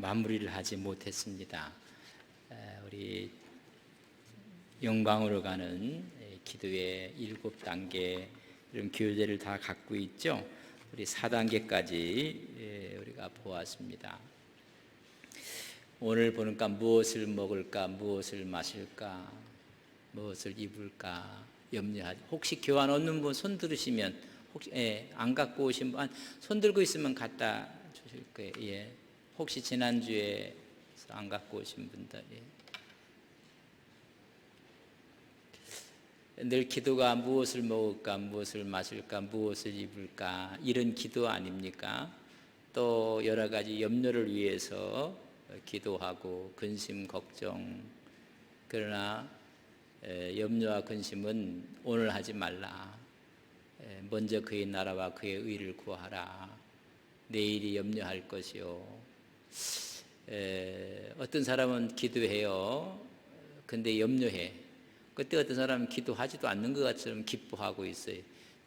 마무리를 하지 못했습니다. 우리 영광으로 가는 기도의 7단계 이런 교재를 다 갖고 있죠. 우리 4단계까지 우리가 보았습니다. 오늘 보니까 무엇을 먹을까, 무엇을 마실까, 무엇을 입을까 염려하지. 혹시 교환 얻는 분 손 들으시면, 혹시 안 갖고 오신 분 손 들고 있으면 갖다 주실 거예요. 예. 혹시 지난주에 안 갖고 오신 분들, 늘 기도가 무엇을 먹을까, 무엇을 마실까, 무엇을 입을까 이런 기도 아닙니까? 또 여러 가지 염려를 위해서 기도하고 근심, 걱정. 그러나 염려와 근심은 오늘 하지 말라. 먼저 그의 나라와 그의 의를 구하라. 내일이 염려할 것이요. 어떤 사람은 기도해요. 근데 염려해. 그때 어떤 사람은 기도하지도 않는 것 같처럼 기뻐하고 있어요.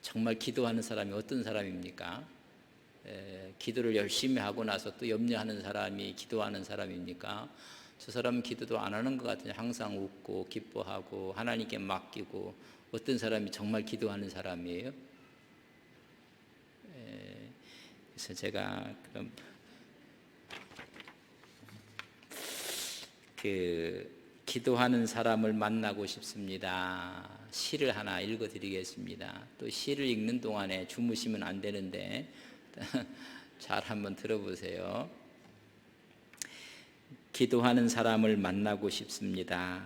정말 기도하는 사람이 어떤 사람입니까? 기도를 열심히 하고 나서 또 염려하는 사람이 기도하는 사람입니까? 저 사람은 기도도 안 하는 것 같은데 항상 웃고 기뻐하고 하나님께 맡기고, 어떤 사람이 정말 기도하는 사람이에요? 그래서 제가 그럼 기도하는 사람을 만나고 싶습니다. 시를 하나 읽어드리겠습니다. 또 시를 읽는 동안에 주무시면 안 되는데 잘 한번 들어보세요. 기도하는 사람을 만나고 싶습니다.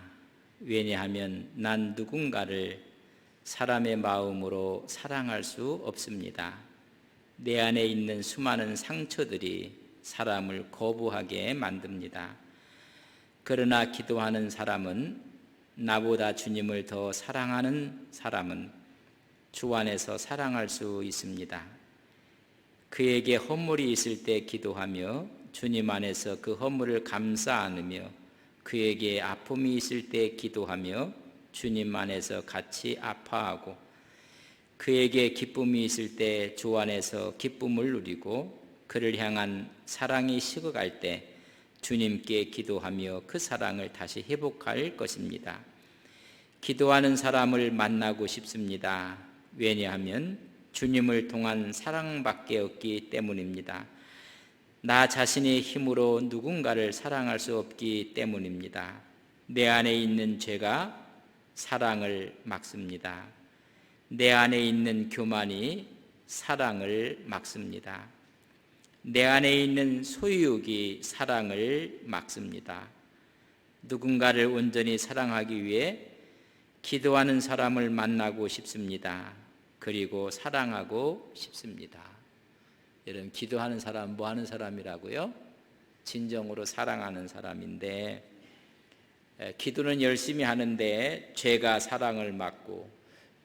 왜냐하면 난 누군가를 사람의 마음으로 사랑할 수 없습니다. 내 안에 있는 수많은 상처들이 사람을 거부하게 만듭니다. 그러나 기도하는 사람은, 나보다 주님을 더 사랑하는 사람은 주 안에서 사랑할 수 있습니다. 그에게 허물이 있을 때 기도하며 주님 안에서 그 허물을 감싸 안으며, 그에게 아픔이 있을 때 기도하며 주님 안에서 같이 아파하고, 그에게 기쁨이 있을 때 주 안에서 기쁨을 누리고, 그를 향한 사랑이 식어갈 때 주님께 기도하며 그 사랑을 다시 회복할 것입니다. 기도하는 사람을 만나고 싶습니다. 왜냐하면 주님을 통한 사랑밖에 없기 때문입니다. 나 자신의 힘으로 누군가를 사랑할 수 없기 때문입니다. 내 안에 있는 죄가 사랑을 막습니다. 내 안에 있는 교만이 사랑을 막습니다. 내 안에 있는 소유욕이 사랑을 막습니다. 누군가를 온전히 사랑하기 위해 기도하는 사람을 만나고 싶습니다. 그리고 사랑하고 싶습니다. 여러분, 기도하는 사람 뭐 하는 사람이라고요? 진정으로 사랑하는 사람인데, 기도는 열심히 하는데 죄가 사랑을 막고,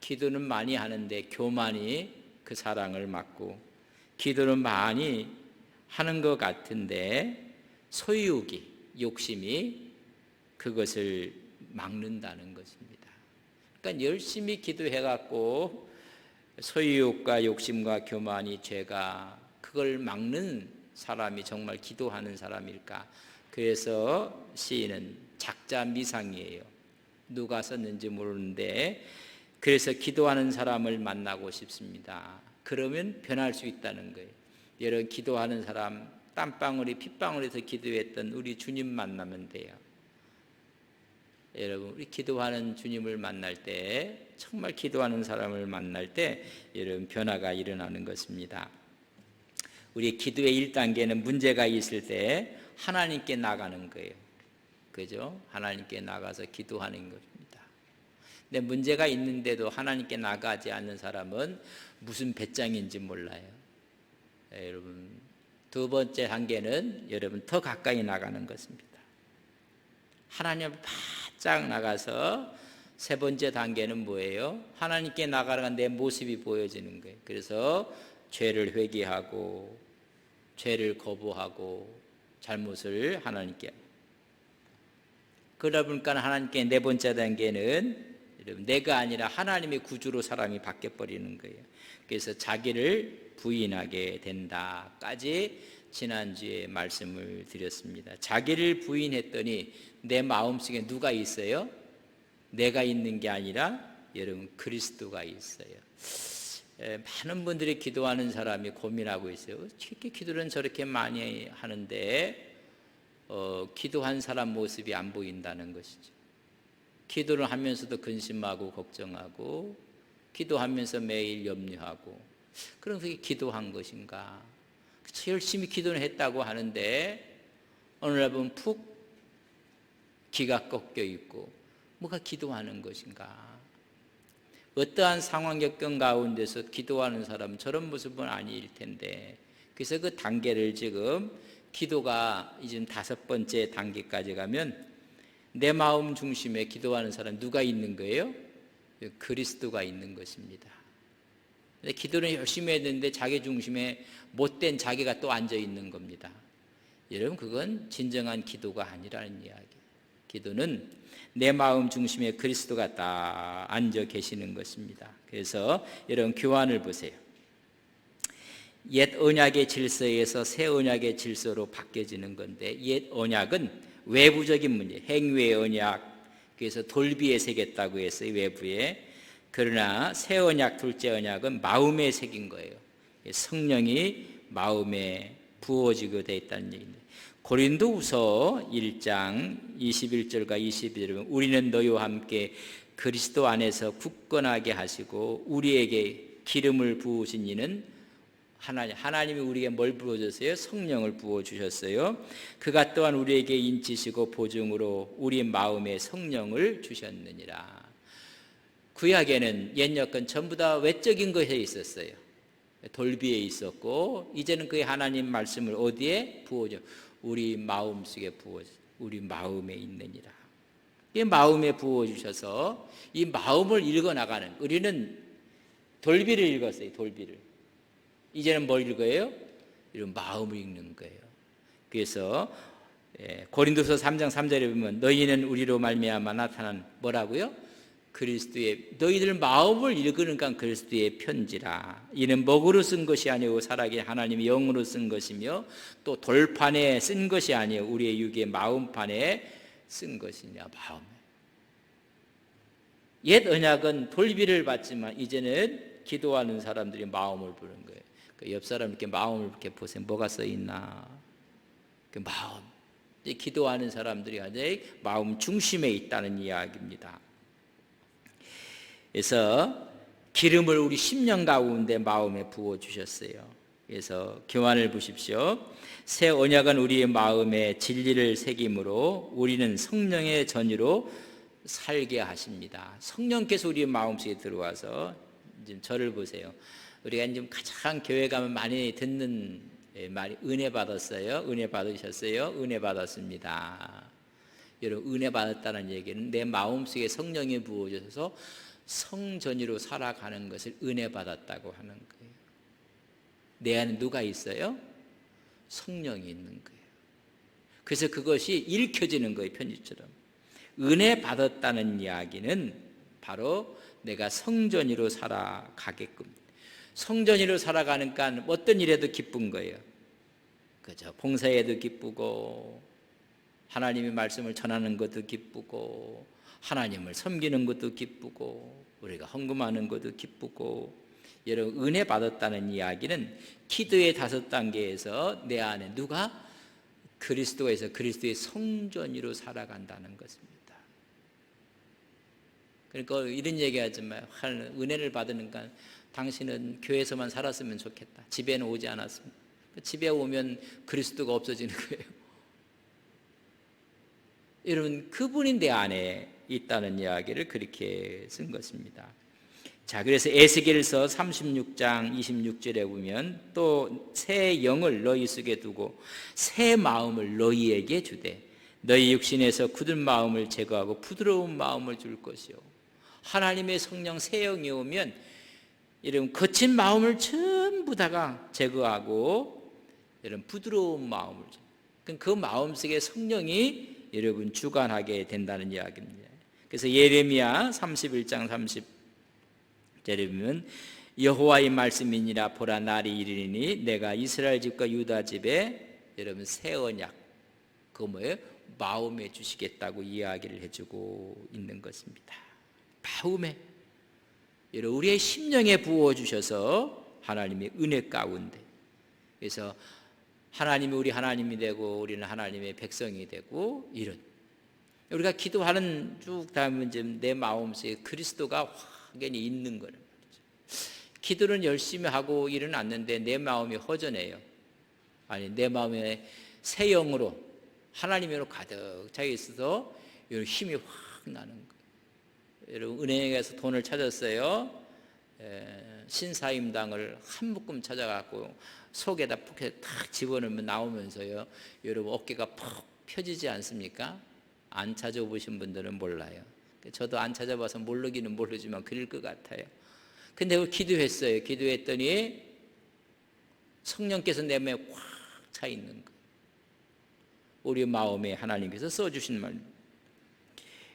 기도는 많이 하는데 교만이 그 사랑을 막고, 기도는 많이 하는 것 같은데 소유욕이, 욕심이 그것을 막는다는 것입니다. 그러니까 열심히 기도해갖고 소유욕과 욕심과 교만이, 죄가 그걸 막는 사람이 정말 기도하는 사람일까? 그래서 시인은 작자미상이에요. 누가 썼는지 모르는데, 그래서 기도하는 사람을 만나고 싶습니다. 그러면 변할 수 있다는 거예요. 여러분, 기도하는 사람, 땀방울이 핏방울에서 기도했던 우리 주님 만나면 돼요. 여러분, 우리 기도하는 주님을 만날 때, 정말 기도하는 사람을 만날 때 여러분, 변화가 일어나는 것입니다. 우리 기도의 1단계는 문제가 있을 때 하나님께 나가는 거예요. 그죠? 하나님께 나가서 기도하는 것입니다. 근데 문제가 있는데도 하나님께 나가지 않는 사람은 무슨 배짱인지 몰라요. 여러분, 두 번째 단계는 여러분 더 가까이 나가는 것입니다. 하나님 바짝 나가서 세 번째 단계는 뭐예요? 하나님께 나가는 내 모습이 보여지는 거예요. 그래서 죄를 회개하고 죄를 거부하고 잘못을 하나님께, 그러다 보니까 하나님께 네 번째 단계는 여러분, 내가 아니라 하나님의 구주로 사람이 바뀌어버리는 거예요. 그래서 자기를 부인하게 된다까지 지난주에 말씀을 드렸습니다. 자기를 부인했더니 내 마음속에 누가 있어요? 내가 있는 게 아니라 여러분 그리스도가 있어요. 많은 분들이 기도하는 사람이 고민하고 있어요. 어떻게 기도는 저렇게 많이 하는데 기도한 사람 모습이 안 보인다는 것이죠. 기도를 하면서도 근심하고 걱정하고 기도하면서 매일 염려하고 그럼 그게 기도한 것인가? 열심히 기도는 했다고 하는데 어느 날 보면 푹 기가 꺾여 있고 뭐가 기도하는 것인가? 어떠한 상황 역경 가운데서 기도하는 사람은 저런 모습은 아닐 텐데 그래서 그 단계를 지금 기도가 이제 5번째 단계까지 가면 내 마음 중심에 기도하는 사람 누가 있는 거예요? 그리스도가 있는 것입니다. 근데 기도는 열심히 했는데 자기 중심에 못된 자기가 또 앉아 있는 겁니다. 여러분 그건 진정한 기도가 아니라는 이야기. 기도는 내 마음 중심에 그리스도가 딱 앉아 계시는 것입니다. 그래서 여러분 교환을 보세요. 옛 언약의 질서에서 새 언약의 질서로 바뀌어지는 건데 옛 언약은 외부적인 문제, 행위의 언약, 그래서 돌비에 새겼다고 했어요. 외부에. 그러나 새 언약, 둘째 언약은 마음에 새긴 거예요. 성령이 마음에 부어지게 되어 있다는 얘기입니다. 고린도후서 1장 21절과 22절은 우리는 너희와 함께 그리스도 안에서 굳건하게 하시고 우리에게 기름을 부으신 이는 하나님이 우리에게 뭘 부어주셨어요? 성령을 부어주셨어요. 그가 또한 우리에게 인치시고 보증으로 우리 마음에 성령을 주셨느니라. 구약에는 옛역은 전부 다 외적인 것에 있었어요. 돌비에 있었고 이제는 그 하나님 말씀을 어디에 부어줘? 우리 마음속에 부어줘. 우리 마음에 있느니라. 이 마음에 부어주셔서 이 마음을 읽어나가는, 우리는 돌비를 읽었어요. 돌비를. 이제는 뭘 읽어요? 이런 마음을 읽는 거예요. 그래서 고린도서 3장 3절에 보면 너희는 우리로 말미암아 나타난 뭐라고요? 그리스도의, 너희들 마음을 읽으니까 그리스도의 편지라. 이는 먹으로 쓴 것이 아니고 살아계신 하나님의 영으로 쓴 것이며 또 돌판에 쓴 것이 아니요 우리의 육의 마음판에 쓴 것이냐. 마음에. 옛 언약은 돌비를 받지만 이제는 기도하는 사람들이 마음을 부는 거예요. 옆 사람 이렇게 마음을 이렇게 보세요. 뭐가 써 있나? 그 마음. 기도하는 사람들이 아직 마음 중심에 있다는 이야기입니다. 그래서 기름을 우리 심령 가운데 마음에 부어 주셨어요. 그래서 교환을 보십시오. 새 언약은 우리의 마음에 진리를 새김으로 우리는 성령의 전유로 살게 하십니다. 성령께서 우리의 마음속에 들어와서 지금 저를 보세요. 우리가 지금 가장 교회 가면 많이 듣는 말이 은혜 받았어요. 은혜 받으셨어요. 은혜 받았습니다. 여러분 은혜 받았다는 얘기는 내 마음속에 성령이 부어져서 성전으로 살아가는 것을 은혜 받았다고 하는 거예요. 내 안에 누가 있어요? 성령이 있는 거예요. 그래서 그것이 읽혀지는 거예요. 편지처럼. 은혜 받았다는 이야기는 바로 내가 성전으로 살아가게끔, 성전으로 살아가니까 어떤 일에도 기쁜 거예요. 그죠? 봉사에도 기쁘고 하나님의 말씀을 전하는 것도 기쁘고 하나님을 섬기는 것도 기쁘고 우리가 헌금하는 것도 기쁘고. 여러분 은혜 받았다는 이야기는 기도의 5단계에서 내 안에 누가? 그리스도에서 그리스도의 성전으로 살아간다는 것입니다. 그러니까 이런 얘기하지 마요. 은혜를 받으니까 당신은 교회에서만 살았으면 좋겠다. 집에는 오지 않았습니다. 집에 오면 그리스도가 없어지는 거예요. 여러분 그분이 내 안에 있다는 이야기를 그렇게 쓴 것입니다. 자, 그래서 에스겔서 36장 26절에 보면 또 새 영을 너희 속에 두고 새 마음을 너희에게 주되 너희 육신에서 굳은 마음을 제거하고 부드러운 마음을 줄 것이요. 하나님의 성령 새 영이 오면 여러분 거친 마음을 전부 다가 제거하고 여러분 부드러운 마음을 줘. 그 마음 속에 성령이 여러분 주관하게 된다는 이야기입니다. 그래서 예레미야 31장 30절에 보면 여호와의 말씀이니라. 보라, 날이 이르리니 내가 이스라엘 집과 유다 집에 여러분 새 언약, 그 뭐예요? 마음에 주시겠다고 이야기를 해주고 있는 것입니다. 마음에, 여러분 우리의 심령에 부어주셔서 하나님의 은혜 가운데, 그래서 하나님이 우리 하나님이 되고 우리는 하나님의 백성이 되고, 이런 우리가 기도하는 쭉 다음은 지금 내 마음속에 그리스도가 확연히 있는 거예요. 기도는 열심히 하고 일은 않는데 내 마음이 허전해요. 아니, 내 마음에 새 영으로 하나님으로 가득 차 있어서 이런 힘이 확 나는 거예요. 여러분 은행에서 돈을 찾았어요. 신사임당을 한 묶음 찾아갖고 속에다 푹 탁 집어넣으면 나오면서요, 여러분 어깨가 푹 펴지지 않습니까? 안 찾아보신 분들은 몰라요. 저도 안 찾아봐서 모르기는 모르지만 그럴 것 같아요. 근데 그걸 기도했어요. 기도했더니 성령께서 내 마음에 확 차 있는 거예요. 우리 마음에 하나님께서 써주신 말.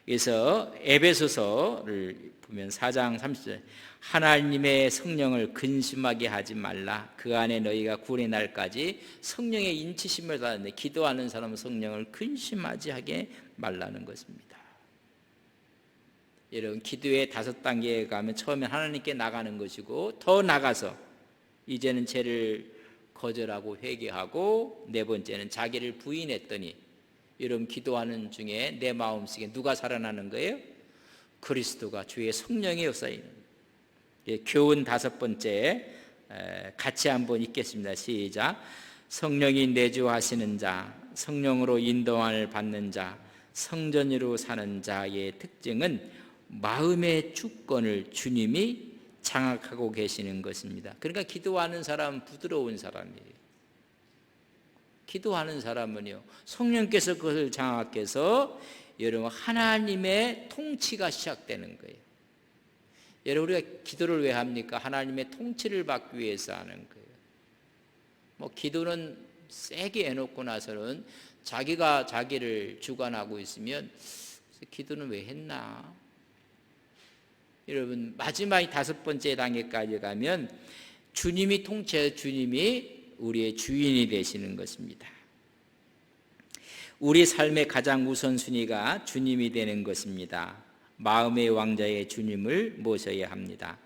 그래서 에베소서를 보면 4장 30절, 하나님의 성령을 근심하게 하지 말라. 그 안에 너희가 구원의 날까지 성령의 인치심을 받았는데, 기도하는 사람은 성령을 근심하지 하게 말라는 것입니다. 여러분 기도의 5단계에 가면 처음에 하나님께 나가는 것이고, 더 나가서 이제는 죄를 거절하고 회개하고, 네 번째는 자기를 부인했더니, 여러분 기도하는 중에 내 마음속에 누가 살아나는 거예요? 그리스도가, 주의 성령의 역사에. 교훈 5번째 같이 한번 읽겠습니다. 시작. 성령이 내주하시는 자, 성령으로 인도함을 받는 자, 성전으로 사는 자의 특징은 마음의 주권을 주님이 장악하고 계시는 것입니다. 그러니까 기도하는 사람은 부드러운 사람이에요. 기도하는 사람은요, 성령께서 그것을 장악해서 여러분 하나님의 통치가 시작되는 거예요. 여러분 우리가 기도를 왜 합니까? 하나님의 통치를 받기 위해서 하는 거예요. 뭐 기도는 세게 해놓고 나서는 자기가 자기를 주관하고 있으면 기도는 왜 했나? 여러분 마지막 5번째 단계까지 가면 주님이 통치해서 주님이 우리의 주인이 되시는 것입니다. 우리 삶의 가장 우선순위가 주님이 되는 것입니다. 마음의 왕자의 주님을 모셔야 합니다.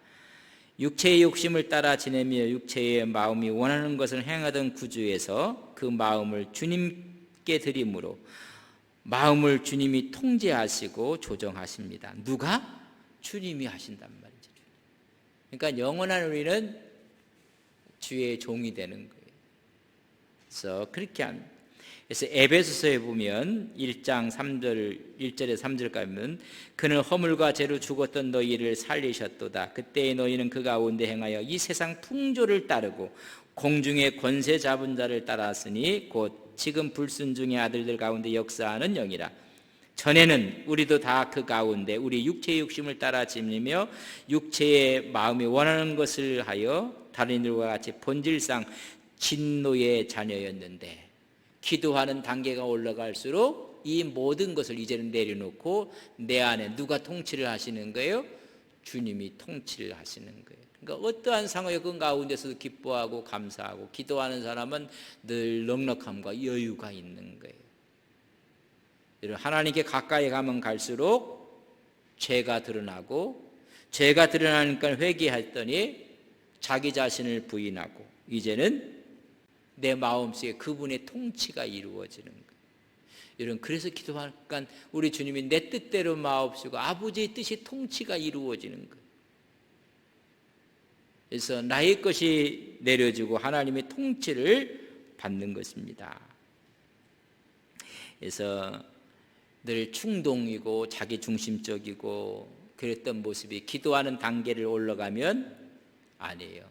육체의 욕심을 따라 지내며 육체의 마음이 원하는 것을 행하던 구주에서 그 마음을 주님께 드림으로 마음을 주님이 통제하시고 조정하십니다. 누가? 주님이 하신단 말이죠. 그러니까 영원한 우리는 주의 종이 되는 거예요. 그래서 그렇게 합니다. 그래서 에베소서에 보면 1장 3절, 1절에 3절까지 보면 그는 허물과 죄로 죽었던 너희를 살리셨도다. 그때의 너희는 그 가운데 행하여 이 세상 풍조를 따르고 공중의 권세 잡은 자를 따랐으니 곧 지금 불순종의 아들들 가운데 역사하는 영이라. 전에는 우리도 다 그 가운데 우리 육체의 욕심을 따라 지니며 육체의 마음이 원하는 것을 하여 다른 이들과 같이 본질상 진노의 자녀였는데, 기도하는 단계가 올라갈수록 이 모든 것을 이제는 내려놓고 내 안에 누가 통치를 하시는 거예요? 주님이 통치를 하시는 거예요. 그러니까 어떠한 상황의 그 가운데서도 기뻐하고 감사하고, 기도하는 사람은 늘 넉넉함과 여유가 있는 거예요. 하나님께 가까이 가면 갈수록 죄가 드러나고, 죄가 드러나니까 회개했더니 자기 자신을 부인하고, 이제는 내 마음속에 그분의 통치가 이루어지는 거예요. 여러분 그래서 기도하니까 우리 주님이 내 뜻대로 마옵시고 아버지의 뜻이 통치가 이루어지는 거예요. 그래서 나의 것이 내려지고 하나님의 통치를 받는 것입니다. 그래서 늘 충동이고 자기 중심적이고 그랬던 모습이 기도하는 단계를 올라가면 아니에요.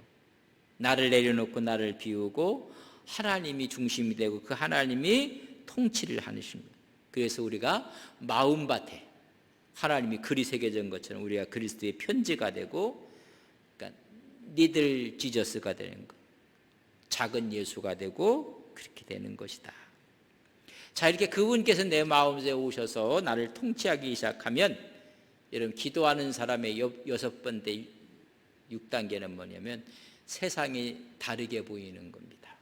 나를 내려놓고 나를 비우고 하나님이 중심이 되고 그 하나님이 통치를 하십니다. 그래서 우리가 마음밭에 하나님이 글이 새겨진 것처럼 우리가 그리스도의 편지가 되고, 그러니까 니들 지저스가 되는 것, 작은 예수가 되고 그렇게 되는 것이다. 자, 이렇게 그분께서 내 마음에 오셔서 나를 통치하기 시작하면, 여러분 기도하는 사람의 6번째 6단계는 뭐냐면 세상이 다르게 보이는 겁니다.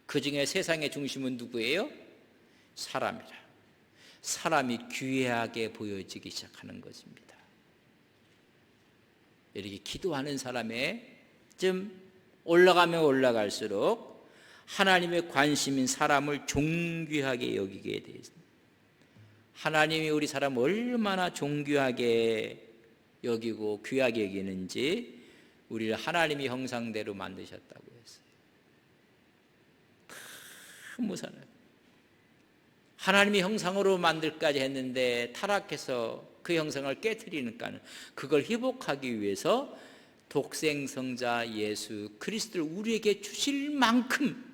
그 중에 세상의 중심은 누구예요? 사람이라. 사람이 귀하게 보여지기 시작하는 것입니다. 이렇게 기도하는 사람의 좀 올라가면 올라갈수록 하나님의 관심인 사람을 존귀하게 여기게 되어 있습니다. 하나님이 우리 사람을 얼마나 존귀하게 여기고 귀하게 여기는지 우리를 하나님의 형상대로 만드셨다고 했어요. 너무 사랑해요. 하나님의 형상으로 만들까지 했는데 타락해서 그 형상을 깨트리니까 그걸 회복하기 위해서 독생성자 예수 그리스도를 우리에게 주실 만큼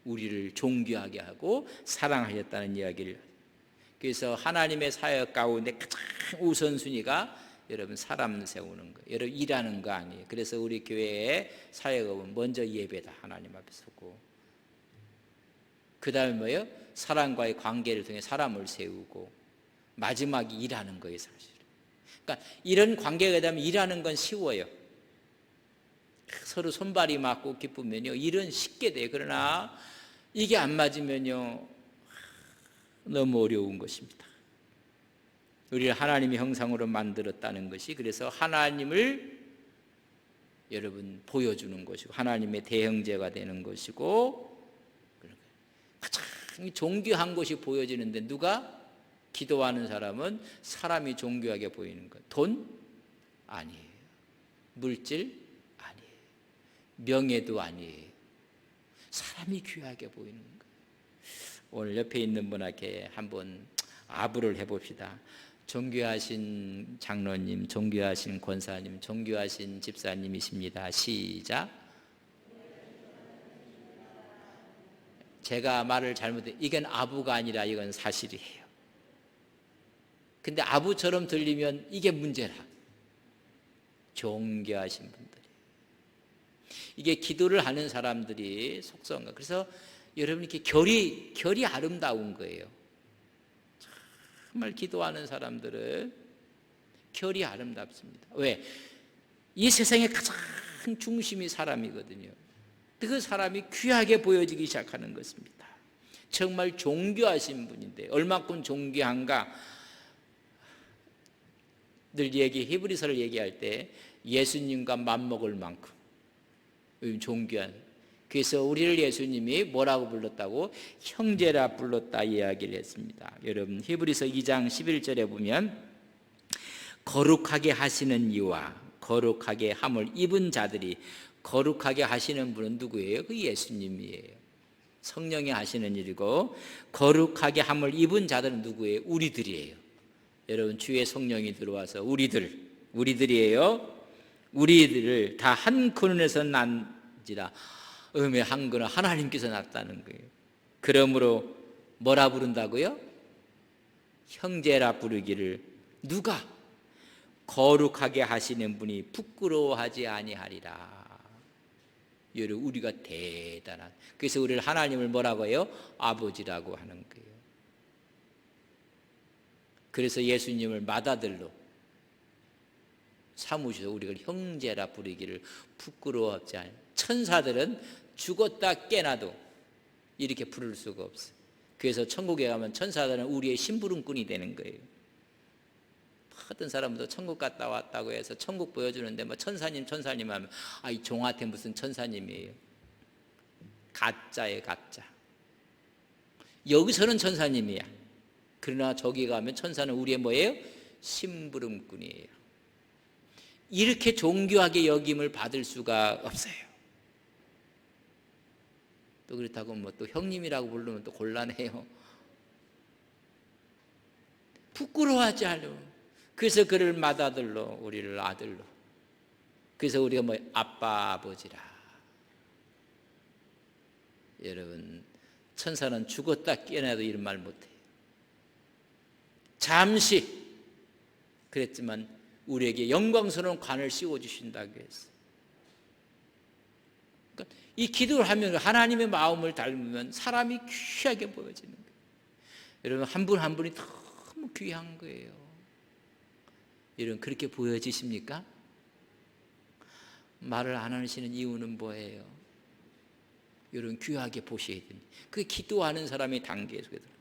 우리를 존귀하게 하고 사랑하셨다는 이야기를. 그래서 하나님의 사역 가운데 가장 우선순위가 여러분 사람 세우는 거예요. 여러분 일하는 거 아니에요. 그래서 우리 교회의 사역은 먼저 예배다. 하나님 앞에 서고 그 다음에 뭐예요? 사람과의 관계를 통해 사람을 세우고 마지막이 일하는 거예요. 사실. 그러니까 이런 관계가 되면 일하는 건 쉬워요. 서로 손발이 맞고 기쁘면요 일은 쉽게 돼요. 그러나 이게 안 맞으면요 너무 어려운 것입니다. 우리를 하나님의 형상으로 만들었다는 것이 그래서 하나님을 여러분 보여주는 것이고 하나님의 대형제가 되는 것이고 가장 존귀한 것이 보여지는데 누가? 기도하는 사람은 사람이 존귀하게 보이는 것. 돈? 아니에요. 물질? 아니에요. 명예도 아니에요. 사람이 귀하게 보이는 거예요. 오늘 옆에 있는 분에게 한번 아부를 해봅시다. 존귀하신 장로님, 존귀하신 권사님, 존귀하신 집사님이십니다. 시작. 제가 말을 잘못해 이건 아부가 아니라 이건 사실이에요. 근데 아부처럼 들리면 이게 문제라. 존귀하신 분들이 이게 기도를 하는 사람들이 속성가. 그래서 여러분 이렇게 결이 아름다운 거예요. 정말 기도하는 사람들은 결이 아름답습니다. 왜? 이 세상의 가장 중심이 사람이거든요. 그 사람이 귀하게 보여지기 시작하는 것입니다. 정말 존귀하신 분인데 얼마큼 존귀한가? 늘 히브리서를 얘기할 때 예수님과 맞먹을 만큼 존귀한. 그래서 우리를 예수님이 뭐라고 불렀다고? 형제라 불렀다 이야기를 했습니다. 여러분 히브리서 2장 11절에 보면 거룩하게 하시는 이와 거룩하게 함을 입은 자들이 거룩하게 하시는 분은 누구예요? 그 예수님이에요. 성령이 하시는 일이고 거룩하게 함을 입은 자들은 누구예요? 우리들이에요. 여러분 주의 성령이 들어와서 우리들이에요. 우리들을 다 한 근원에서 난지라. 음의 한 근원 하나님께서 났다는 거예요. 그러므로 뭐라 부른다고요? 형제라 부르기를 누가? 거룩하게 하시는 분이 부끄러워하지 아니하리라. 여러분 우리가 대단한. 그래서 우리를 하나님을 뭐라고 해요? 아버지라고 하는 거예요. 그래서 예수님을 맏아들로 삼으셔서 우리가 형제라 부르기를 부끄러워하지 않아요. 천사들은 죽었다 깨나도 이렇게 부를 수가 없어요. 그래서 천국에 가면 천사들은 우리의 심부름꾼이 되는 거예요. 어떤 사람도 천국 갔다 왔다고 해서 천국 보여주는데 뭐 천사님 하면 이 종한테 무슨 천사님이에요. 가짜예요, 가짜. 여기서는 천사님이야. 그러나 저기 가면 천사는 우리의 뭐예요? 심부름꾼이에요. 이렇게 존귀하게 여김을 받을 수가 없어요. 또 그렇다고 뭐 또 형님이라고 부르면 또 곤란해요. 부끄러워하지 않으려. 그래서 그를 맏아들로 우리를 아들로. 그래서 우리가 뭐 아빠 아버지라. 여러분 천사는 죽었다 깨어나도 이런 말 못해요. 잠시 그랬지만 우리에게 영광스러운 관을 씌워주신다고 했어요. 그러니까 이 기도를 하면 하나님의 마음을 닮으면 사람이 귀하게 보여지는 거예요. 여러분 한 분 한 분이 너무 귀한 거예요. 여러분 그렇게 보여지십니까? 말을 안 하시는 이유는 뭐예요? 이런 귀하게 보셔야 됩니다. 그 기도하는 사람의 단계 속에 들어갑니다.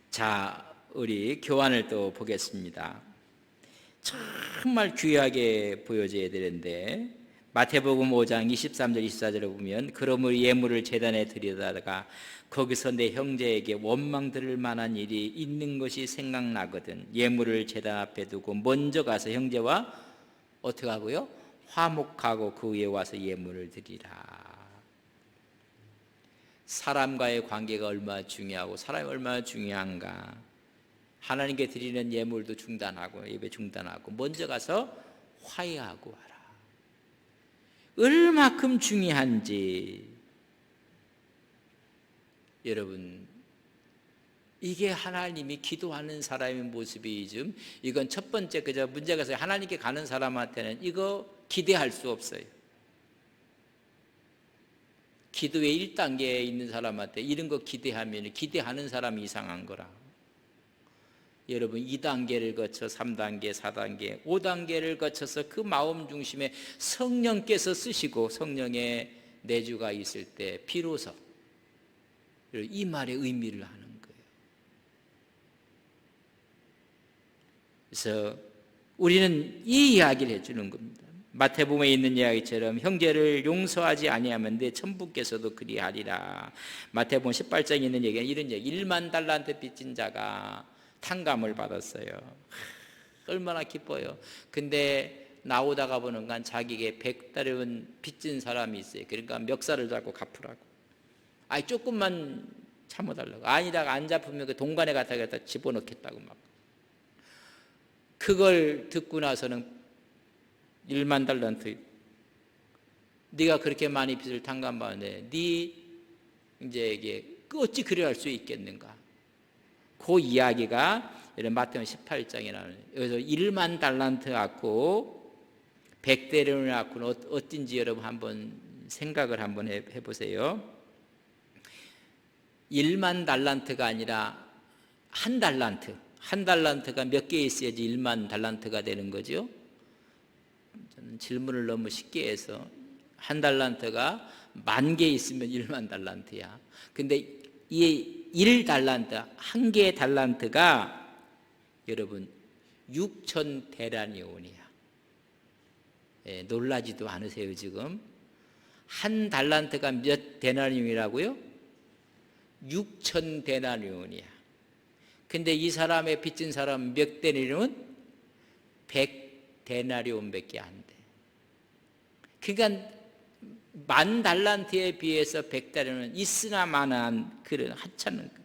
자, 우리 교환을 또 보겠습니다. 정말 귀하게 보여져야 되는데 마태복음 5장 23절 24절에 보면 그러므로 예물을 제단에 드리다가 거기서 내 형제에게 원망 들을 만한 일이 있는 것이 생각나거든 예물을 제단 앞에 두고 먼저 가서 형제와 어떻게 하고요? 화목하고 그 위에 와서 예물을 드리라. 사람과의 관계가 얼마나 중요하고 사람이 얼마나 중요한가. 하나님께 드리는 예물도 중단하고 예배 중단하고 먼저 가서 화해하고 하라. 얼마큼 중요한지 여러분, 이게 하나님이 기도하는 사람의 모습이 좀 이건 첫 번째 그저 문제가 있어요. 하나님께 가는 사람한테는 이거 기대할 수 없어요. 기도의 1단계에 있는 사람한테 이런 거 기대하면 기대하는 사람이 이상한 거라. 여러분 2단계를 거쳐 3단계, 4단계, 5단계를 거쳐서 그 마음 중심에 성령께서 쓰시고 성령의 내주가 있을 때 비로소 이 말의 의미를 하는 거예요. 그래서 우리는 이 이야기를 해주는 겁니다. 마태복음에 있는 이야기처럼 형제를 용서하지 아니하면 내 천부께서도 그리하리라. 마태복음 18장에 있는 얘기는 이런 얘기. 1만 달란트 빚진 자가 탕감을 받았어요. 얼마나 기뻐요. 근데 나오다가 보는 건 자기에게 100달러 빚진 사람이 있어요. 그러니까 멱살을 잡고 갚으라고. 아니 조금만 참아달라고. 아니다가 안 잡으면 그 동관에 갖다 집어넣겠다고 막. 그걸 듣고 나서는 1만 달란트. 네가 그렇게 많이 빚을 탕감받는데 네 이제 이게 어찌 그래 할 수 있겠는가? 그 이야기가 이런 마태복음 18장에 나오는 여기서 1만 달란트 갖고 100대를 갖고는 어떤지 여러분 한번 생각을 한번 해보세요. 1만 달란트가 아니라 한 달란트. 한 달란트가 몇 개 있어야지 1만 달란트가 되는 거죠. 저는 질문을 너무 쉽게 해서 한 달란트가 10,000개 있으면 1만 달란트야. 근데 이 1달란트, 한 개의 달란트가 여러분 6,000데나리온이야. 예, 놀라지도 않으세요 지금? 한 달란트가 몇 데나리온이라고요? 6,000데나리온이야. 근데 이 사람의 빚진 사람 몇 데나리온? 100데나리온밖에 안 돼. 그러니까 10,000달란트에 비해서 100달러는 있으나 마나한 그런 하찮은 것.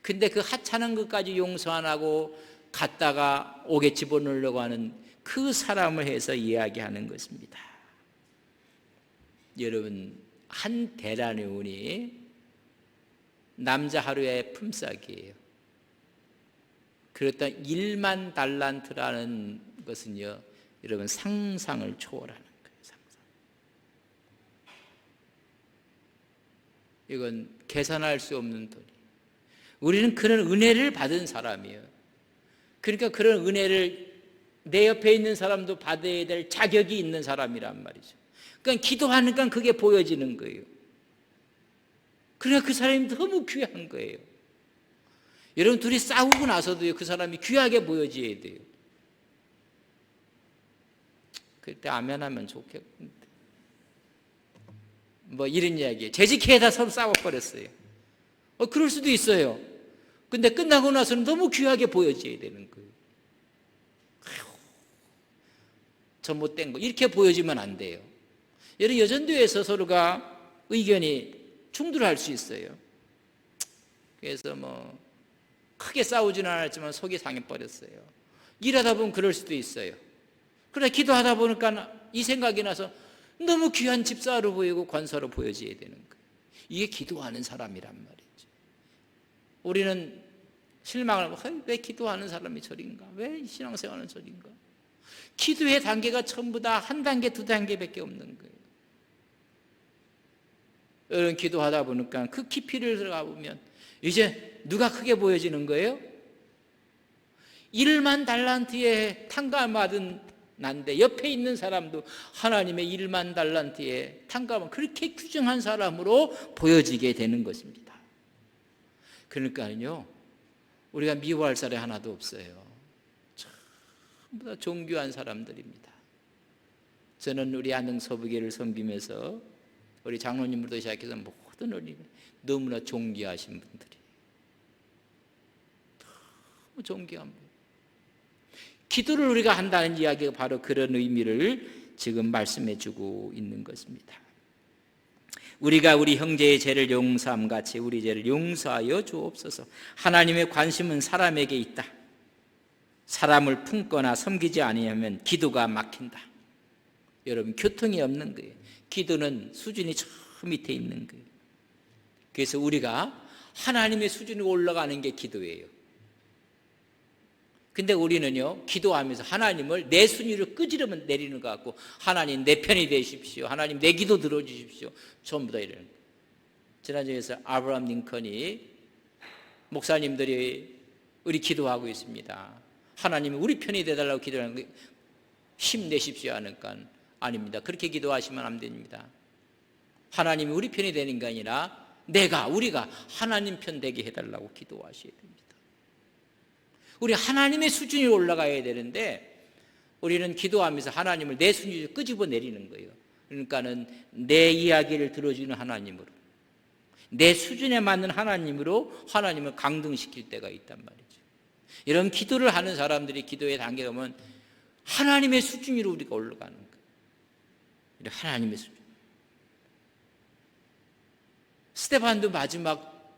근데 그 하찮은 것까지 용서 안 하고 갔다가 옥에 집어넣으려고 하는 그 사람을 해서 이야기하는 것입니다. 여러분 한 데나리온이 남자 하루의 품삯이에요. 그렇다 1만 달란트라는 것은요 여러분 상상을 초월하는 거예요. 상상. 이건 계산할 수 없는 돈이. 우리는 그런 은혜를 받은 사람이에요. 그러니까 그런 은혜를 내 옆에 있는 사람도 받아야 될 자격이 있는 사람이란 말이죠. 그러니까 기도하니까 그게 보여지는 거예요. 그러니까 그 사람이 너무 귀한 거예요. 여러분 둘이 싸우고 나서도요 그 사람이 귀하게 보여져야 돼요. 그때 아멘하면 좋겠는데 뭐 이런 이야기예요. 재직해다 서로 싸워버렸어요. 그럴 수도 있어요. 근데 끝나고 나서는 너무 귀하게 보여져야 되는 거예요. 저 못된 거 이렇게 보여지면 안 돼요. 여러분 여전도에서 서로가 의견이 충돌할 수 있어요. 그래서 뭐 크게 싸우지는 않았지만 속이 상해버렸어요. 일하다 보면 그럴 수도 있어요. 그러나 기도하다 보니까 이 생각이 나서 너무 귀한 집사로 보이고 권사로 보여져야 되는 거예요. 이게 기도하는 사람이란 말이죠. 우리는 실망을 하고 왜 기도하는 사람이 저린가? 왜 신앙생활은 저린가? 기도의 단계가 전부 다 한 단계, 두 단계밖에 없는 거예요. 여러분 기도하다 보니까 그 깊이를 들어가 보면 이제 누가 크게 보여지는 거예요? 1만 달란트에 탕감받은 난데 옆에 있는 사람도 하나님의 1만 달란트에 탕감을 그렇게 규정한 사람으로 보여지게 되는 것입니다. 그러니까요, 우리가 미워할 사람이 하나도 없어요. 전부 다 존귀한 사람들입니다. 저는 우리 안흥 서부교를 섬기면서 우리 장로님부터 시작해서 모든 우리 너무나 존귀하신 분들이, 너무 존귀한 분. 기도를 우리가 한다는 이야기가 바로 그런 의미를 지금 말씀해 주고 있는 것입니다. 우리가 우리 형제의 죄를 용서함 같이 우리 죄를 용서하여 주옵소서. 하나님의 관심은 사람에게 있다. 사람을 품거나 섬기지 아니하면 기도가 막힌다. 여러분, 교통이 없는 거예요. 기도는 수준이 저 밑에 있는 거예요. 그래서 우리가 하나님의 수준으로 올라가는 게 기도예요. 근데 우리는요, 기도하면서 하나님을 내 순위로 끄지르면 내리는 것 같고, 하나님 내 편이 되십시오, 하나님 내 기도 들어주십시오, 전부 다 이러는 거예요. 지난주에서 아브라함 링컨이 목사님들이 우리 기도하고 있습니다. 하나님이 우리 편이 되달라고 기도하는 거 힘내십시오 하니까 아닙니다. 그렇게 기도하시면 안 됩니다. 하나님이 우리 편이 되는 게 아니라 우리가 하나님 편 되게 해달라고 기도하셔야 됩니다. 우리 하나님의 수준이 올라가야 되는데 우리는 기도하면서 하나님을 내 수준으로 끄집어 내리는 거예요. 그러니까는 내 이야기를 들어주는 하나님으로, 내 수준에 맞는 하나님으로 하나님을 강등시킬 때가 있단 말이죠. 이런 기도를 하는 사람들이 기도의 단계가 오면 하나님의 수준으로 우리가 올라가는 거예요. 하나님의 수준. 스데반도 마지막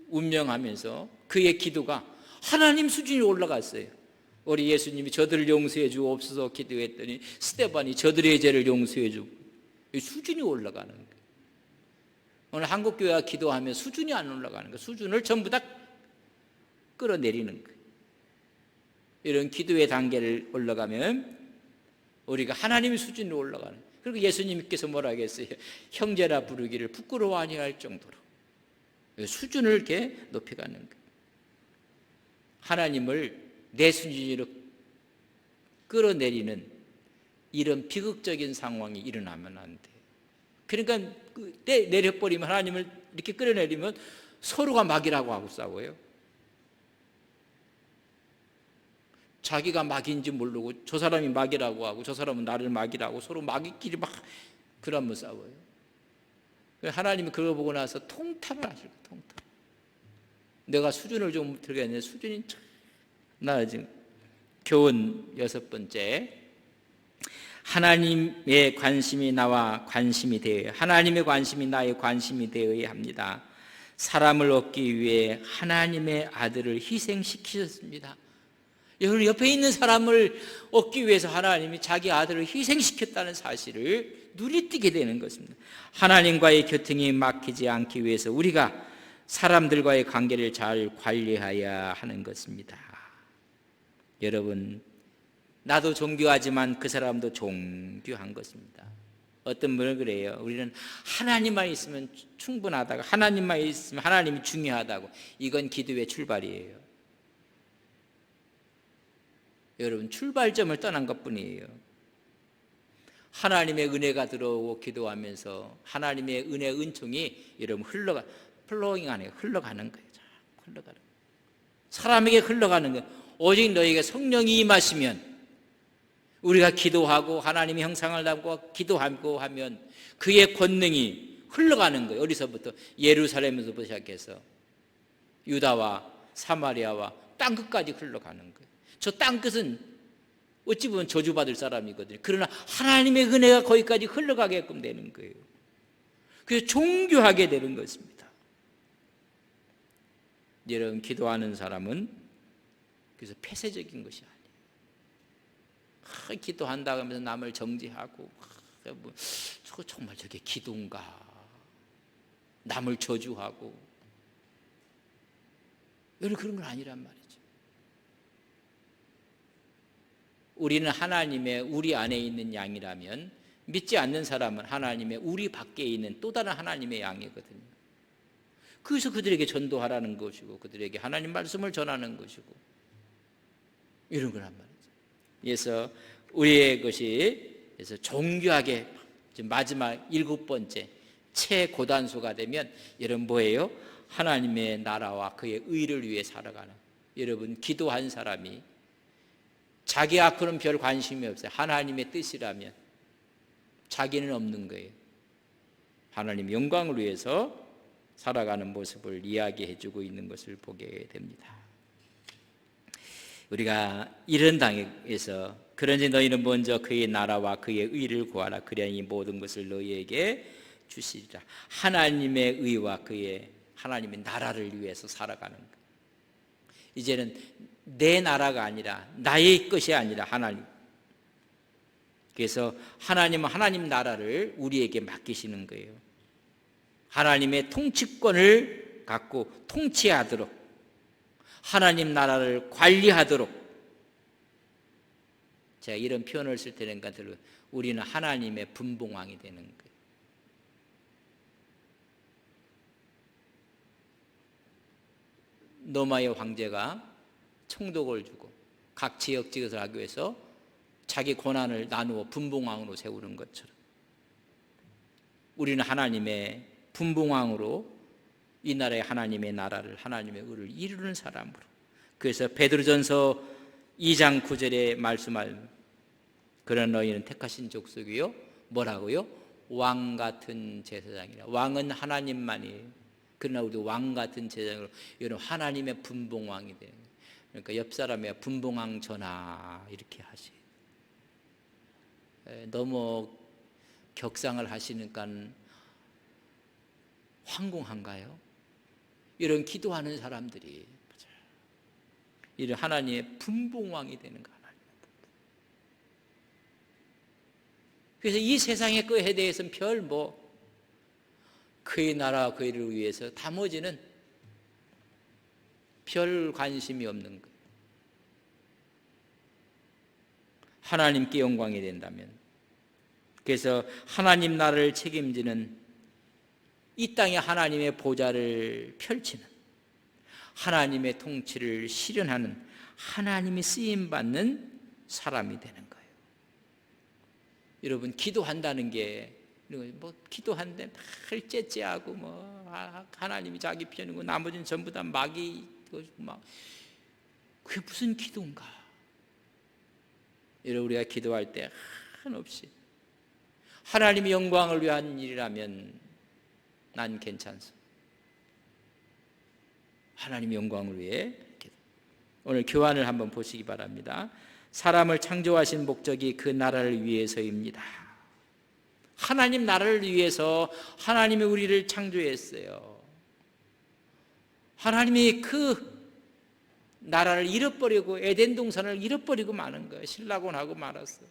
운명하면서 그의 기도가 하나님 수준이 올라갔어요. 우리 예수님이 저들을 용서해 주옵소서 기도했더니 스데반이 저들의 죄를 용서해 주고 수준이 올라가는 거예요. 오늘 한국교회가 기도하면 수준이 안 올라가는 거예요. 수준을 전부 다 끌어내리는 거예요. 이런 기도의 단계를 올라가면 우리가 하나님의 수준으로 올라가는 거예요. 그리고 예수님께서 뭐라 하겠어요? 형제라 부르기를 부끄러워 아니할 정도로 수준을 이렇게 높여가는 거예요. 하나님을 내 수준으로 끌어내리는 이런 비극적인 상황이 일어나면 안 돼요. 그러니까 내려버리면, 하나님을 이렇게 끌어내리면 서로가 막이라고 하고 싸워요. 자기가 막인지 모르고 저 사람이 막이라고 하고 저 사람은 나를 막이라고 서로 막이끼리 막 그러면 싸워요. 하나님이 그거 보고 나서 통탄을 하실 거예요. 통탄. 내가 수준을 좀 들겠는데 수준이 참, 나 지금 교훈 6번째, 하나님의 관심이 나와 관심이 되어야, 하나님의 관심이 나의 관심이 되어야 합니다. 사람을 얻기 위해 하나님의 아들을 희생시키셨습니다. 여러분, 옆에 있는 사람을 얻기 위해서 하나님이 자기 아들을 희생시켰다는 사실을 눈이 띄게 되는 것입니다. 하나님과의 교통이 막히지 않기 위해서 우리가 사람들과의 관계를 잘 관리해야 하는 것입니다. 여러분, 나도 존귀하지만 그 사람도 존귀한 것입니다. 어떤 분은 그래요. 우리는 하나님만 있으면 충분하다고, 하나님만 있으면 하나님이 중요하다고. 이건 기도의 출발이에요. 여러분, 출발점을 떠난 것뿐이에요. 하나님의 은혜가 들어오고 기도하면서 하나님의 은혜 은총이 여러분 플로잉 안에 흘러가는 거예요. 흘러가는 거예요. 사람에게 흘러가는 거예요. 오직 너에게 성령이 임하시면, 우리가 기도하고 하나님의 형상을 담고 기도하고 하면 그의 권능이 흘러가는 거예요. 어디서부터? 예루살렘에서부터 시작해서 유다와 사마리아와 땅끝까지 흘러가는 거예요. 저 땅끝은 어찌 보면 저주받을 사람이거든요. 그러나 하나님의 은혜가 거기까지 흘러가게끔 되는 거예요. 그래서 존귀하게 되는 것입니다. 여러분, 기도하는 사람은 그래서 폐쇄적인 것이 아니에요. 기도한다 하면서 남을 정죄하고, 저거 정말 저게 기도인가, 남을 저주하고, 여러분, 그런 건 아니란 말이에요. 우리는 하나님의 우리 안에 있는 양이라면 믿지 않는 사람은 하나님의 우리 밖에 있는 또 다른 하나님의 양이거든요. 그래서 그들에게 전도하라는 것이고 그들에게 하나님 말씀을 전하는 것이고 이런 거란 말이죠. 그래서 우리의 것이 그래서 정교하게 지금 마지막 7번째 최고단수가 되면 여러분 뭐예요? 하나님의 나라와 그의 의를 위해 살아가는, 여러분 기도한 사람이 자기 앞으로는 별 관심이 없어요. 하나님의 뜻이라면 자기는 없는 거예요. 하나님 영광을 위해서 살아가는 모습을 이야기해 주고 있는 것을 보게 됩니다. 우리가 이런 당에서 그러니 너희는 먼저 그의 나라와 그의 의를 구하라. 그리하니 이 모든 것을 너희에게 주시리라. 하나님의 의와 그의 하나님의 나라를 위해서 살아가는 것. 이제는 내 나라가 아니라 나의 것이 아니라 하나님. 그래서 하나님은 하나님 나라를 우리에게 맡기시는 거예요. 하나님의 통치권을 갖고 통치하도록, 하나님 나라를 관리하도록. 제가 이런 표현을 쓸 때는 우리는 하나님의 분봉왕이 되는 거예요. 로마의 황제가 총독을 주고 각 지역 지역을 하기 위해서 자기 권한을 나누어 분봉왕으로 세우는 것처럼 우리는 하나님의 분봉왕으로 이 나라의 하나님의 나라를, 하나님의 의를 이루는 사람으로. 그래서 베드로전서 2장 9절에 말씀할 그런 너희는 택하신 족속이요 뭐라고요? 왕 같은 제사장이라. 왕은 하나님만이에요. 그러나 우리도 왕 같은 제사장으로 이런 하나님의 분봉왕이 되는 거예요. 그러니까 옆 사람이 분봉왕 전하 이렇게 하시. 너무 격상을 하시니까 황궁한가요? 이런 기도하는 사람들이 이런 하나님의 분봉왕이 되는 거. 그래서 이 세상의 것에 대해서는 별 그의 나라와 그의 일을 위해서 나머지는 별 관심이 없는 거예요. 하나님께 영광이 된다면, 그래서 하나님 나라를 책임지는 이 땅에 하나님의 보좌를 펼치는, 하나님의 통치를 실현하는, 하나님이 쓰임받는 사람이 되는 거예요. 여러분 기도한다는 게 기도한데 늘 째째하고 하나님이 자기 편이고 나머지는 전부 다 마귀 그게 무슨 기도인가? 여러분 우리가 기도할 때 한없이 하나님의 영광을 위한 일이라면 난 괜찮소. 하나님의 영광을 위해. 오늘 교환을 한번 보시기 바랍니다. 사람을 창조하신 목적이 그 나라를 위해서입니다. 하나님 나라를 위해서 하나님이 우리를 창조했어요. 하나님이 그 나라를 잃어버리고 에덴 동산을 잃어버리고 마는 거예요. 신라곤하고 말았어요.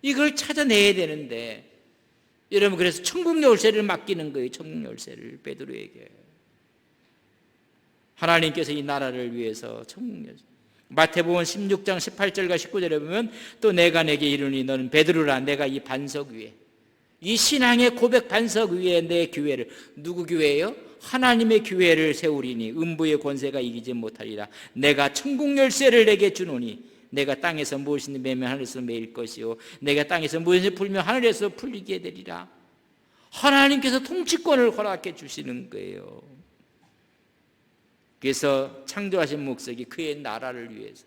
이걸 찾아내야 되는데 여러분 그래서 천국 열쇠를 맡기는 거예요. 천국 열쇠를 베드로에게. 하나님께서 이 나라를 위해서 천국 열쇠. 마태복음 16장 18절과 19절에 보면 또 내가 내게 이르니 너는 베드로라. 내가 이 반석 위에, 이 신앙의 고백 반석 위에 내 교회를, 누구 교회예요? 하나님의 교회를 세우리니 음부의 권세가 이기지 못하리라. 내가 천국 열쇠를 내게 주노니 내가 땅에서 무엇이든 매면 하늘에서 매일 것이요 내가 땅에서 무엇을 풀면 하늘에서 풀리게 되리라. 하나님께서 통치권을 허락해 주시는 거예요. 그래서 창조하신 목적이 그의 나라를 위해서.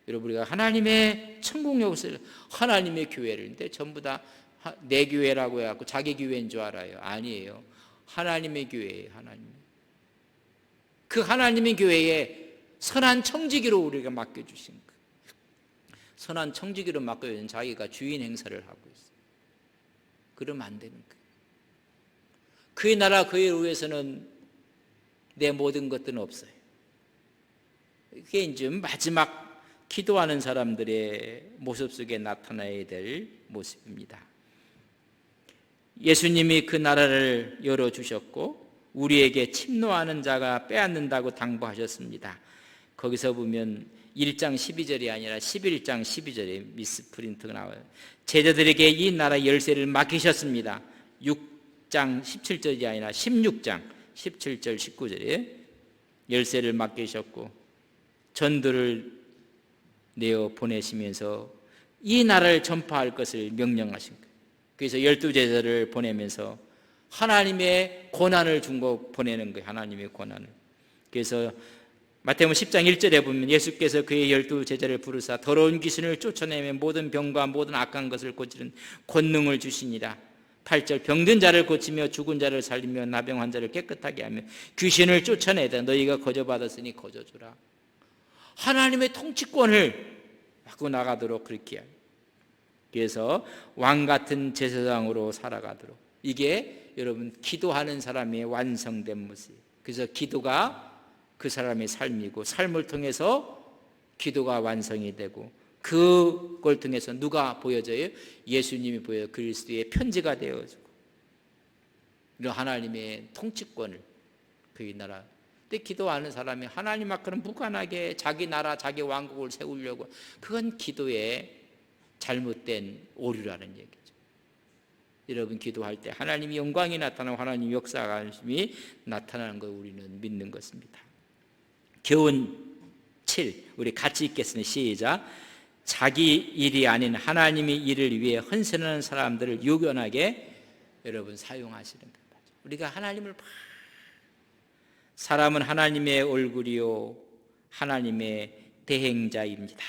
여러분 우리가 하나님의 천국 역사를, 하나님의 교회를, 근데 전부 다 내 교회라고 해갖고 자기 교회인 줄 알아요. 아니에요. 하나님의 교회예요. 하나님. 그 하나님의 교회에 선한 청지기로 우리가 맡겨주신 거예요. 선한 청지기로 맡겨주신 자기가 주인 행사를 하고 있어요. 그러면 안 되는 거예요. 그의 나라 그의 위해서는 내 모든 것들은 없어요. 그게 이제 마지막 기도하는 사람들의 모습 속에 나타나야 될 모습입니다. 예수님이 그 나라를 열어주셨고 우리에게 침노하는 자가 빼앗는다고 당부하셨습니다. 거기서 보면 1장 12절이 아니라 11장 12절에 미스프린트가 나와요. 제자들에게 이 나라 열쇠를 맡기셨습니다. 6장 17절이 아니라 16장 17절 19절에 열쇠를 맡기셨고 전도를 내어 보내시면서 이 나라를 전파할 것을 명령하신 거예요. 그래서 12제자를 보내면서 하나님의 고난을 준 거 보내는 거예요. 하나님의 고난을. 그래서 마태복음 10장 1절에 보면 예수께서 그의 12제자를 부르사 더러운 귀신을 쫓아내며 모든 병과 모든 악한 것을 고치는 권능을 주시니라. 8절 병든 자를 고치며 죽은 자를 살리며 나병 환자를 깨끗하게 하며 귀신을 쫓아내다 너희가 거저받았으니 거저주라. 하나님의 통치권을 갖고 나가도록 그렇게 해요. 그래서 왕 같은 제사장으로 살아가도록. 이게 여러분 기도하는 사람의 완성된 모습이에요. 그래서 기도가 그 사람의 삶이고 삶을 통해서 기도가 완성이 되고 그걸 통해서 누가 보여져요? 예수님이 보여 그리스도의 편지가 되어지고 이런 하나님의 통치권을 그의 나라. 근데 기도하는 사람이 하나님 앞에는 무관하게 자기 나라 자기 왕국을 세우려고 그건 기도의 잘못된 오류라는 얘기죠. 여러분 기도할 때 하나님의 영광이 나타나고 하나님의 역사심이 나타나는 걸 우리는 믿는 것입니다. 교훈 7 우리 같이 읽겠습니다. 시작. 자기 일이 아닌 하나님의 일을 위해 헌신하는 사람들을 유견하게 여러분 사용하시는 겁니다. 우리가 하나님을 사람은 하나님의 얼굴이요 하나님의 대행자입니다.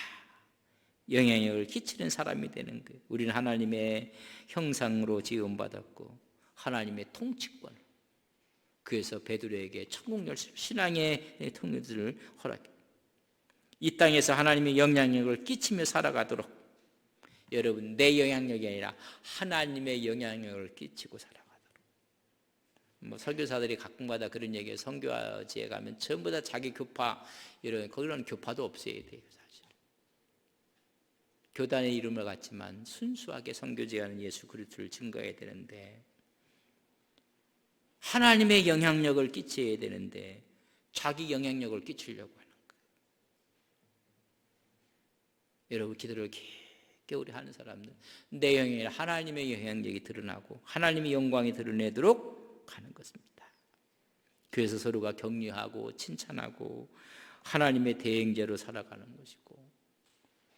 영향력을 끼치는 사람이 되는 거예요. 우리는 하나님의 형상으로 지음받았고 하나님의 통치권. 그래서 베드로에게 천국 열쇠 신앙의 통로들을 허락해. 이 땅에서 하나님의 영향력을 끼치며 살아가도록 여러분 내 영향력이 아니라 하나님의 영향력을 끼치고 살아가도록. 설교사들이 가끔가다 그런 얘기해요. 선교지에 가면 전부 다 자기 교파 이런 거기는 교파도 없어야 돼요. 사실 교단의 이름을 갖지만 순수하게 선교지하는 예수 그리스도를 증거해야 되는데 하나님의 영향력을 끼쳐야 되는데 자기 영향력을 끼치려고 하는 거예요. 여러분 기도를 깊게 우리 하는 사람들 내 영향이 하나님의 영향력이 드러나고 하나님의 영광이 드러내도록 하는 것입니다. 그래서 서로가 격려하고 칭찬하고 하나님의 대행자로 살아가는 것이고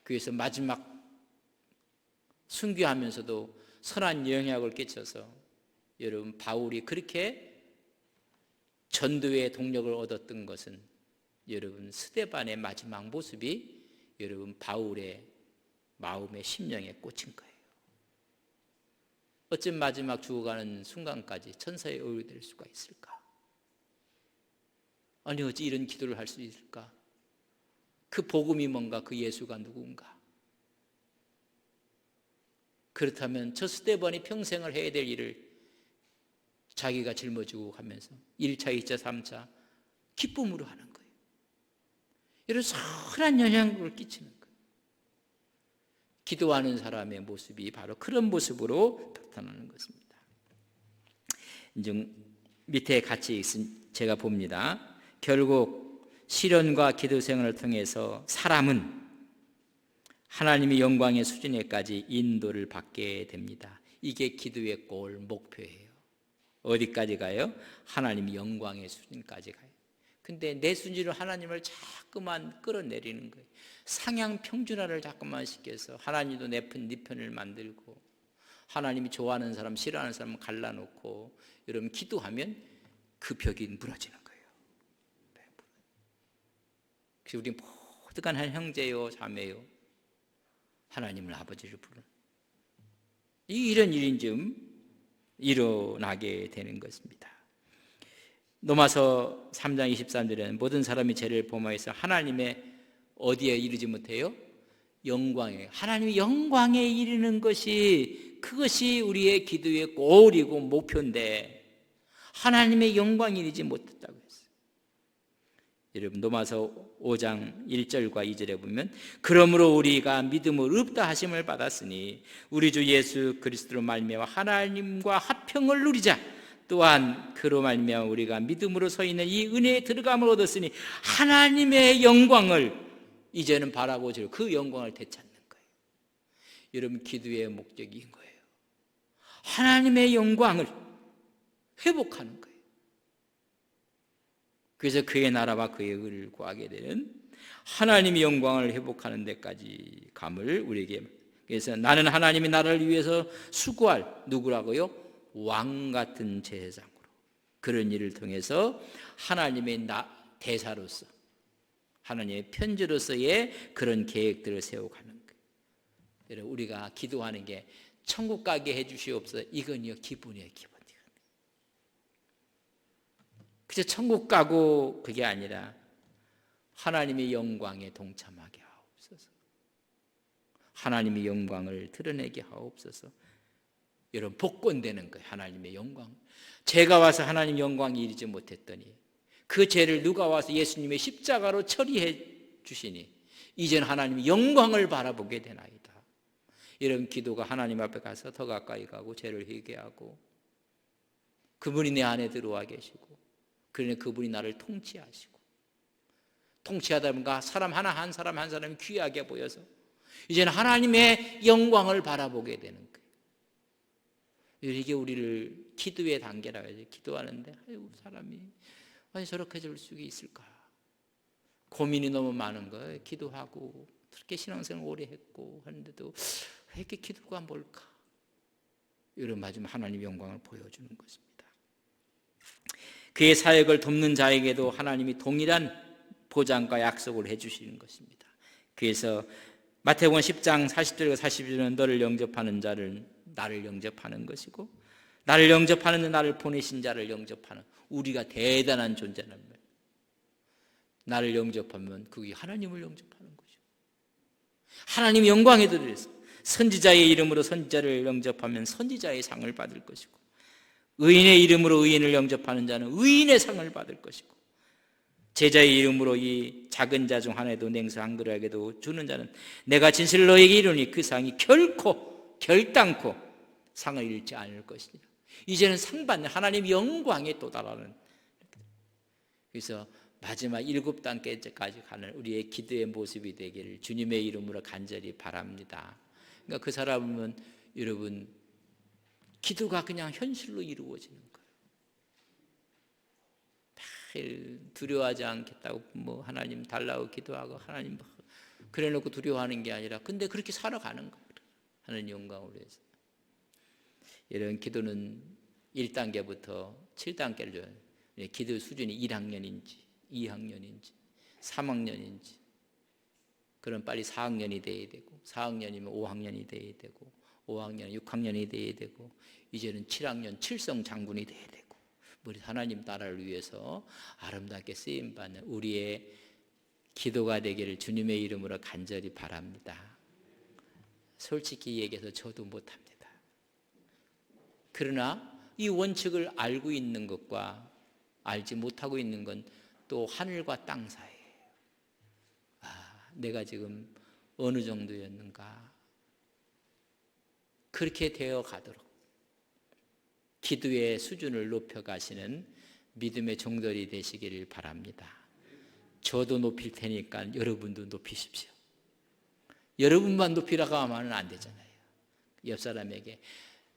그래서 마지막 순교하면서도 선한 영향을 끼쳐서 여러분 바울이 그렇게 전도의 동력을 얻었던 것은 여러분 스데반의 마지막 모습이 여러분 바울의 마음의 심령에 꽂힌 거예요. 어쩜 마지막 죽어가는 순간까지 천사의 얼굴이 될 수가 있을까? 아니 어찌 이런 기도를 할 수 있을까? 그 복음이 뭔가 그 예수가 누군가? 그렇다면 저 스데반이 평생을 해야 될 일을 자기가 짊어지고 가면서 1차, 2차, 3차 기쁨으로 하는 거예요. 이런 선한 영향을 끼치는 거예요. 기도하는 사람의 모습이 바로 그런 모습으로 나타나는 것입니다. 이제 밑에 같이 제가 봅니다. 결국 시련과 기도 생활을 통해서 사람은 하나님의 영광의 수준에까지 인도를 받게 됩니다. 이게 기도의 골 목표예요. 어디까지 가요? 하나님의 영광의 수준까지 가요. 근데 내 수준으로 하나님을 자꾸만 끌어내리는 거예요. 상향 평준화를 자꾸만 시켜서 하나님도 네 편을 만들고 하나님이 좋아하는 사람 싫어하는 사람 갈라놓고 여러분 기도하면 그 벽이 무너지는 거예요. 그래서 우리 모두가 한 형제요 자매요 하나님을 아버지를 부르는 이런 일인 좀 일어나게 되는 것입니다. 로마서 3장 23절에는 모든 사람이 죄를 범하여서 하나님의 어디에 이르지 못해요? 영광에. 하나님의 영광에 이르는 것이 그것이 우리의 기도의 골이고 목표인데 하나님의 영광에 이르지 못했다고 했어요. 여러분 로마서 5장 1절과 2절에 보면 그러므로 우리가 믿음으로 의롭다 하심을 받았으니 우리 주 예수 그리스도로 말미암아 하나님과 화평을 누리자. 또한 그로 말미암아 우리가 믿음으로 서 있는 이 은혜에 들어감을 얻었으니 하나님의 영광을 이제는 바라보시고 그 영광을 되찾는 거예요. 여러분 기도의 목적인 거예요. 하나님의 영광을 회복하는 거예요. 그래서 그의 나라와 그의 의를 구하게 되는 하나님의 영광을 회복하는 데까지 감을 우리에게. 그래서 나는 하나님이 나를 위해서 수고할 누구라고요? 왕 같은 제사장으로 그런 일을 통해서 하나님의 대사로서 하나님의 편지로서의 그런 계획들을 세워가는 거예요. 여러분 우리가 기도하는 게 천국 가게 해주시옵소서 이건요 기분이에요. 기분. 그저 천국 가고 그게 아니라 하나님의 영광에 동참하게 하옵소서. 하나님의 영광을 드러내게 하옵소서. 여러분 복권되는 거예요. 하나님의 영광. 제가 와서 하나님 영광이 이르지 못했더니 그 죄를 누가 와서 예수님의 십자가로 처리해 주시니 이제는 하나님의 영광을 바라보게 되나이다. 이런 기도가 하나님 앞에 가서 더 가까이 가고 죄를 회개하고 그분이 내 안에 들어와 계시고 그러니 그분이 나를 통치하시고 통치하다 보니까 사람 하나 한 사람이 귀하게 보여서 이제는 하나님의 영광을 바라보게 되는 거예요. 이게 우리를 기도의 단계라고 해야지. 기도하는데 아이고 사람이 아니 저렇게 될 수 있을까? 고민이 너무 많은 거예요. 기도하고 그렇게 신앙생활 오래 했고 하는데도 왜 이렇게 기도가 뭘까? 이런 마지막 하나님의 영광을 보여주는 것입니다. 그의 사역을 돕는 자에게도 하나님이 동일한 보장과 약속을 해주시는 것입니다. 그래서 마태복음 10장 40절과 41절은 너를 영접하는 자를 나를 영접하는 것이고 나를 영접하는 자 나를 보내신 자를 영접하는 우리가 대단한 존재란 말이에요. 나를 영접하면 그게 하나님을 영접하는 거죠. 하나님의 영광에 들어서 선지자의 이름으로 선지자를 영접하면 선지자의 상을 받을 것이고 의인의 이름으로 의인을 영접하는 자는 의인의 상을 받을 것이고 제자의 이름으로 이 작은 자 중 하나에도 냉수 한 그릇에게도 주는 자는 내가 진실로 너에게 이르니 그 상이 결단코 상을 잃지 않을 것이니라. 이제는 상 받는 하나님의 영광에 도달하는. 그래서 마지막 7단계까지 가는 우리의 기도의 모습이 되기를 주님의 이름으로 간절히 바랍니다. 그러니까 그 사람은 여러분 기도가 그냥 현실로 이루어지는 거예요. 매일 두려워하지 않겠다고 뭐 하나님 달라고 기도하고 하나님 그래놓고 두려워하는 게 아니라 근데 그렇게 살아가는 거예요. 하나님 영광을 위해서. 이런 기도는 1단계부터 7단계를 줘요. 기도 수준이 1학년인지 2학년인지 3학년인지 그럼 빨리 4학년이 돼야 되고 4학년이면 5학년이 돼야 되고 5학년 6학년이 돼야 되고 이제는 7학년 7성 장군이 돼야 되고 우리 하나님 나라를 위해서 아름답게 쓰임받는 우리의 기도가 되기를 주님의 이름으로 간절히 바랍니다. 솔직히 얘기해서 저도 못합니다. 그러나 이 원칙을 알고 있는 것과 알지 못하고 있는 건 또 하늘과 땅 사이예요. 내가 지금 어느 정도였는가 그렇게 되어 가도록 기도의 수준을 높여가시는 믿음의 종들이 되시기를 바랍니다. 저도 높일 테니까 여러분도 높이십시오. 여러분만 높이라고 하면 안 되잖아요. 옆 사람에게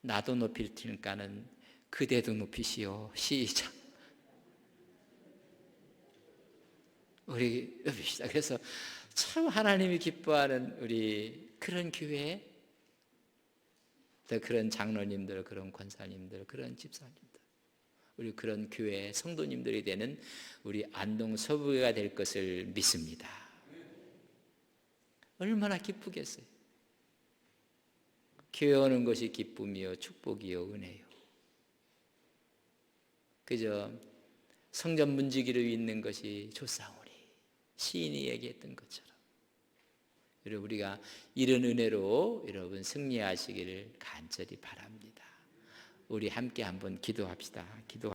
나도 높일 테니까는 그대도 높이시오. 시작. 우리 높입시다. 그래서 참 하나님이 기뻐하는 우리 그런 교회, 그런 장로님들, 그런 권사님들, 그런 집사님들, 우리 그런 교회 성도님들이 되는 우리 안동 서부교회가 될 것을 믿습니다. 얼마나 기쁘겠어요. 교회 오는 것이 기쁨이요 축복이요 은혜요. 그저 성전 문지기로 있는 것이 좋사오니 시인이 얘기했던 것처럼 여러분 우리가 이런 은혜로 여러분 승리하시기를 간절히 바랍니다. 우리 함께 한번 기도합시다.